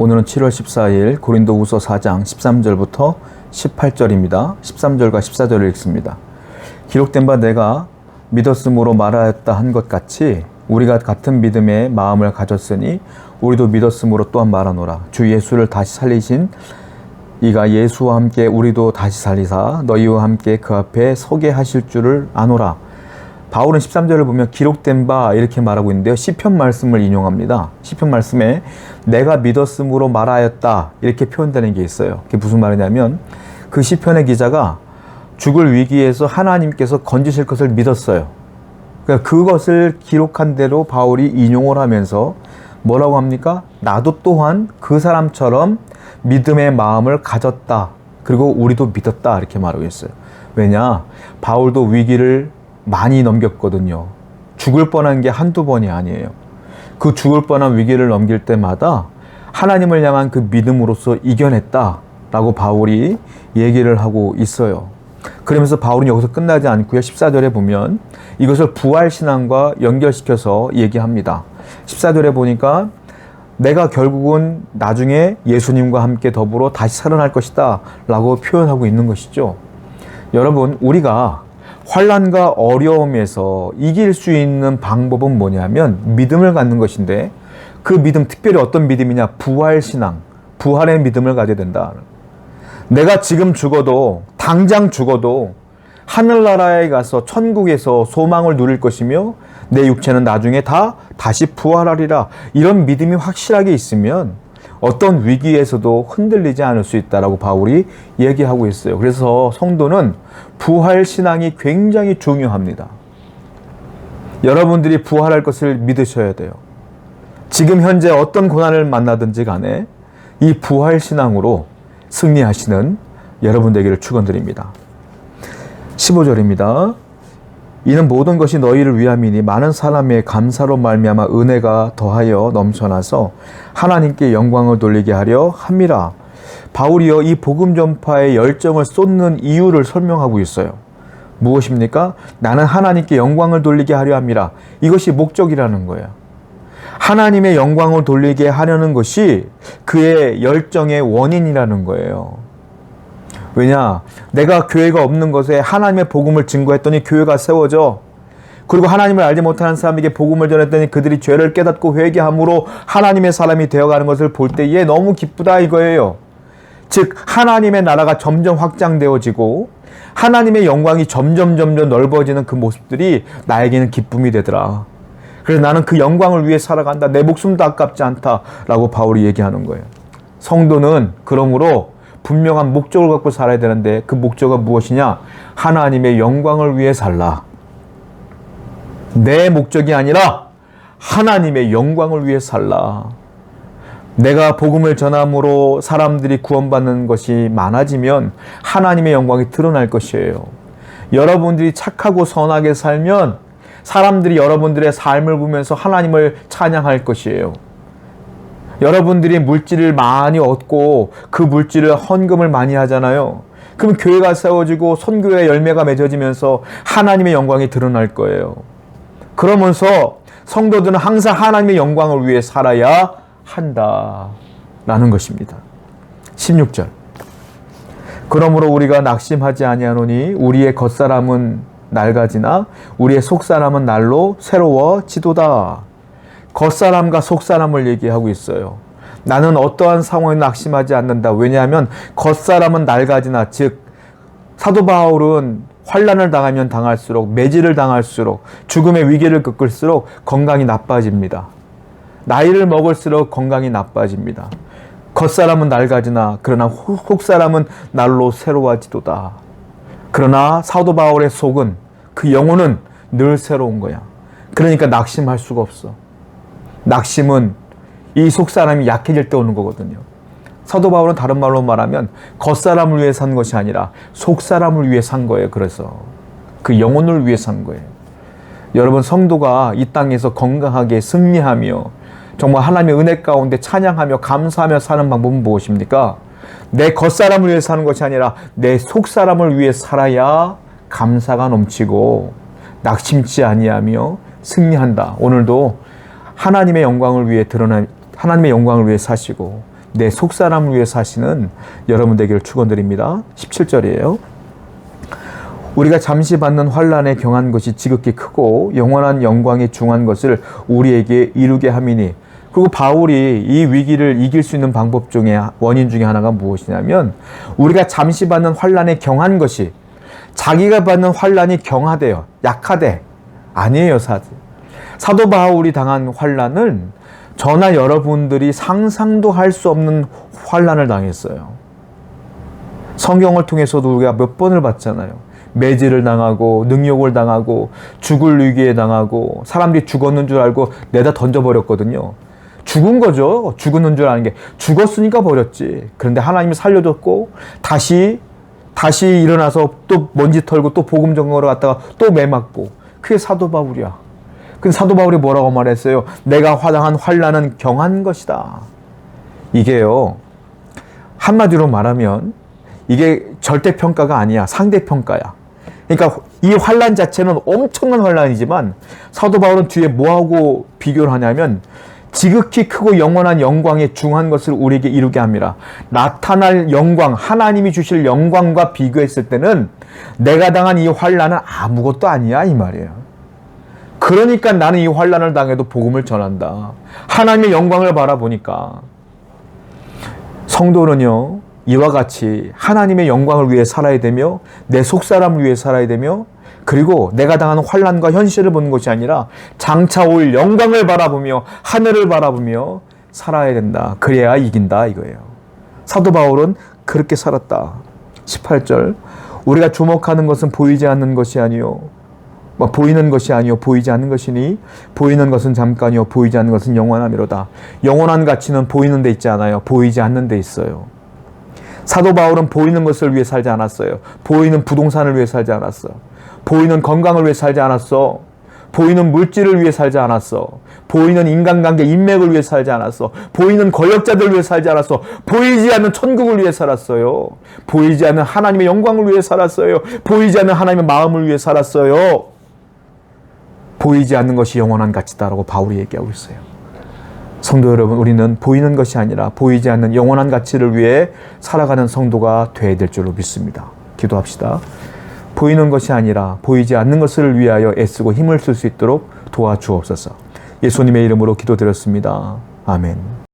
오늘은 7월 14일 고린도후서 4장 13절부터 18절입니다. 13절과 14절을 읽습니다. 기록된 바 내가 믿었으므로 말하였다 한 것 같이 우리가 같은 믿음의 마음을 가졌으니 우리도 믿었으므로 또한 말하노라. 주 예수를 다시 살리신 이가 예수와 함께 우리도 다시 살리사 너희와 함께 그 앞에 서게 하실 줄을 아노라. 바울은 13절을 보면 기록된 바 이렇게 말하고 있는데요. 시편 말씀을 인용합니다. 시편 말씀에 내가 믿었으므로 말하였다 이렇게 표현되는 게 있어요. 그게 무슨 말이냐면 그 시편의 기자가 죽을 위기에서 하나님께서 건지실 것을 믿었어요. 그러니까 그것을 기록한 대로 바울이 인용을 하면서 뭐라고 합니까? 나도 또한 그 사람처럼 믿음의 마음을 가졌다. 그리고 우리도 믿었다 이렇게 말하고 있어요. 왜냐? 바울도 위기를 많이 넘겼거든요. 죽을 뻔한 게 한두 번이 아니에요. 그 죽을 뻔한 위기를 넘길 때마다 하나님을 향한 그 믿음으로써 이겨냈다라고 바울이 얘기를 하고 있어요. 그러면서 바울은 여기서 끝나지 않고요. 14절에 보면 이것을 부활신앙과 연결시켜서 얘기합니다. 14절에 보니까 내가 결국은 나중에 예수님과 함께 더불어 다시 살아날 것이다 라고 표현하고 있는 것이죠. 여러분, 우리가 환난과 어려움에서 이길 수 있는 방법은 뭐냐면 믿음을 갖는 것인데 그 믿음, 특별히 어떤 믿음이냐? 부활신앙, 부활의 믿음을 가져야 된다. 내가 지금 죽어도, 당장 죽어도 하늘나라에 가서 천국에서 소망을 누릴 것이며 내 육체는 나중에 다 다시 부활하리라. 이런 믿음이 확실하게 있으면 어떤 위기에서도 흔들리지 않을 수 있다라고 바울이 얘기하고 있어요. 그래서 성도는 부활신앙이 굉장히 중요합니다. 여러분들이 부활할 것을 믿으셔야 돼요. 지금 현재 어떤 고난을 만나든지 간에 이 부활신앙으로 승리하시는 여러분 되기를 축원드립니다. 15절입니다. 이는 모든 것이 너희를 위함이니 많은 사람의 감사로 말미암아 은혜가 더하여 넘쳐나서 하나님께 영광을 돌리게 하려 함이라. 바울이요 이 복음 전파의 열정을 쏟는 이유를 설명하고 있어요. 무엇입니까? 나는 하나님께 영광을 돌리게 하려 함이라. 이것이 목적이라는 거예요. 하나님의 영광을 돌리게 하려는 것이 그의 열정의 원인이라는 거예요. 왜냐? 내가 교회가 없는 것에 하나님의 복음을 증거했더니 교회가 세워져. 그리고 하나님을 알지 못하는 사람에게 복음을 전했더니 그들이 죄를 깨닫고 회개함으로 하나님의 사람이 되어가는 것을 볼 때에 너무 기쁘다 이거예요. 즉 하나님의 나라가 점점 확장되어지고 하나님의 영광이 점점 넓어지는 그 모습들이 나에게는 기쁨이 되더라. 그래서 나는 그 영광을 위해 살아간다. 내 목숨도 아깝지 않다라고 바울이 얘기하는 거예요. 성도는 그러므로 분명한 목적을 갖고 살아야 되는데 그 목적은 무엇이냐? 하나님의 영광을 위해 살라. 내 목적이 아니라 하나님의 영광을 위해 살라. 내가 복음을 전함으로 사람들이 구원받는 것이 많아지면 하나님의 영광이 드러날 것이에요. 여러분들이 착하고 선하게 살면 사람들이 여러분들의 삶을 보면서 하나님을 찬양할 것이에요. 여러분들이 물질을 많이 얻고 그 물질을 헌금을 많이 하잖아요. 그럼 교회가 세워지고 선교의 열매가 맺어지면서 하나님의 영광이 드러날 거예요. 그러면서 성도들은 항상 하나님의 영광을 위해 살아야 한다라는 것입니다. 16절. 그러므로 우리가 낙심하지 아니하노니 우리의 겉사람은 낡아지나 우리의 속사람은 날로 새로워지도다. 겉사람과 속사람을 얘기하고 있어요. 나는 어떠한 상황에 낙심하지 않는다. 왜냐하면 겉사람은 낡아지나, 즉 사도 바울은 환난을 당하면 당할수록, 매질을 당할수록, 죽음의 위기를 겪을수록 건강이 나빠집니다. 나이를 먹을수록 건강이 나빠집니다. 겉사람은 낡아지나 그러나 속사람은 날로 새로워지도다. 그러나 사도 바울의 속은, 그 영혼은 늘 새로운 거야. 그러니까 낙심할 수가 없어. 낙심은 이 속사람이 약해질 때 오는 거거든요. 사도 바울은 다른 말로 말하면 겉사람을 위해 산 것이 아니라 속사람을 위해 산 거예요. 그래서 그 영혼을 위해 산 거예요. 여러분, 성도가 이 땅에서 건강하게 승리하며 정말 하나님의 은혜 가운데 찬양하며 감사하며 사는 방법은 무엇입니까? 내 겉사람을 위해 사는 것이 아니라 내 속사람을 위해 살아야 감사가 넘치고 낙심치 아니하며 승리한다. 오늘도 하나님의 영광을 위해 하나님의 영광을 위해 사시고 내 속사람을 위해 사시는 여러분 되기를 축원드립니다. 17절이에요. 우리가 잠시 받는 환난에 경한 것이 지극히 크고 영원한 영광에 중한 것을 우리에게 이루게 함이니. 그리고 바울이 이 위기를 이길 수 있는 방법 중에 원인 중에 하나가 무엇이냐면 우리가 잠시 받는 환난에 경한 것이 자기가 받는 환난이 경하대요. 약하대. 아니에요. 사도 바울이 당한 환난은 저나 여러분들이 상상도 할 수 없는 환난을 당했어요. 성경을 통해서도 우리가 몇 번을 봤잖아요. 매질을 당하고 능욕을 당하고 죽을 위기에 당하고 사람들이 죽었는 줄 알고 내다 던져버렸거든요. 죽은 거죠. 죽었는 줄 아는 게. 죽었으니까 버렸지. 그런데 하나님이 살려줬고 다시 일어나서 또 먼지 털고 또 복음 전거로 갔다가 또 매맞고. 그게 사도 바울이야. 근데 사도 바울이 뭐라고 말했어요? 내가 당한 환난은 경한 것이다. 이게요. 한마디로 말하면 이게 절대평가가 아니야. 상대평가야. 그러니까 이 환난 자체는 엄청난 환난이지만 사도 바울은 뒤에 뭐하고 비교를 하냐면 지극히 크고 영원한 영광에 중한 것을 우리에게 이루게 합니다. 나타날 영광, 하나님이 주실 영광과 비교했을 때는 내가 당한 이 환난은 아무것도 아니야 이 말이에요. 그러니까 나는 이 환난을 당해도 복음을 전한다. 하나님의 영광을 바라보니까. 성도는요, 이와 같이 하나님의 영광을 위해 살아야 되며 내 속사람을 위해 살아야 되며 그리고 내가 당하는 환난과 현실을 보는 것이 아니라 장차 올 영광을 바라보며 하늘을 바라보며 살아야 된다. 그래야 이긴다 이거예요. 사도 바울은 그렇게 살았다. 18절 우리가 주목하는 것은 보이지 않는 것이 아니요 보이는 것이 아니요 보이지 않는 것이니 보이는 것은 잠깐이요 보이지 않는 것은 영원함이로다. 영원한 가치는 보이는 데 있지 않아요. 보이지 않는 데 있어요. 사도 바울은 보이는 것을 위해 살지 않았어요. 보이는 부동산을 위해 살지 않았어. 보이는 건강을 위해 살지 않았어. 보이는 물질을 위해 살지 않았어. 보이는 인간관계, 인맥을 위해 살지 않았어. 보이는 권력자들을 위해 살지 않았어. 보이지 않는 천국을 위해 살았어요. 보이지 않는 하나님의 영광을 위해 살았어요. 보이지 않는 하나님의 마음을 위해 살았어요. 보이지 않는 것이 영원한 가치다라고 바울이 얘기하고 있어요. 성도 여러분, 우리는 보이는 것이 아니라 보이지 않는 영원한 가치를 위해 살아가는 성도가 되어야 될 줄로 믿습니다. 기도합시다. 보이는 것이 아니라 보이지 않는 것을 위하여 애쓰고 힘을 쓸 수 있도록 도와주옵소서. 예수님의 이름으로 기도드렸습니다. 아멘.